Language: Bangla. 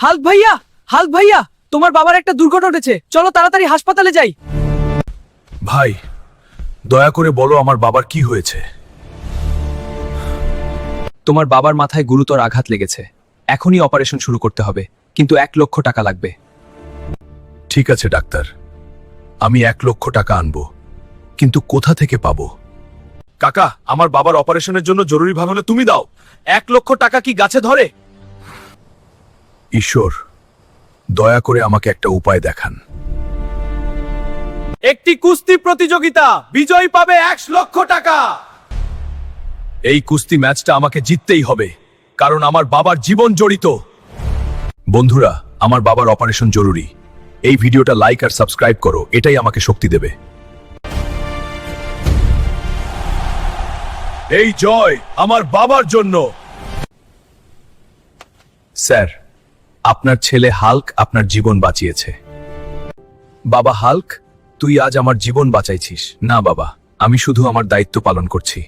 হাল্ক ভাইয়া, হাল্ক ভাইয়া, তোমার বাবার একটা দুর্ঘটনা ঘটেছে, চলো তাড়াতাড়ি হাসপাতালে যাই। ভাই, দয়া করে বলো আমার বাবার কি হয়েছে? তোমার বাবার মাথায় গুরুতর আঘাত লেগেছে, এখনই অপারেশন শুরু করতে হবে, কিন্তু 1,00,000 টাকা লাগবে। ঠিক আছে ডাক্তার, আমি 1,00,000 টাকা আনবো, কিন্তু কোথা থেকে পাবো? কাকা, আমার বাবার অপারেশনের জন্য জরুরি ভাগ হলে তুমি দাও। 1,00,000 টাকা কি গাছে ধরে? ঈশ্বর, দয়া করে আমাকে একটা উপায় দেখান। একটি কুস্তি প্রতিযোগিতা, বিজয়ী পাবে 1,00,000 টাকা। এই কুস্তি ম্যাচটা আমাকে জিততেই হবে, কারণ আমার বাবার জীবন জড়িত। বন্ধুরা, আমার বাবার অপারেশন জরুরি। এই ভিডিওটা লাইক আর সাবস্ক্রাইব করো, এটাই আমাকে শক্তি দেবে। এই জয় আমার বাবার জন্য। স্যার, আপনার ছেলে হাল্ক আপনার জীবন বাঁচিয়েছে। বাবা হাল্ক, তুই আজ আমার জীবন বাঁচাইছিস। না বাবা, আমি শুধু আমার দায়িত্ব পালন করছি।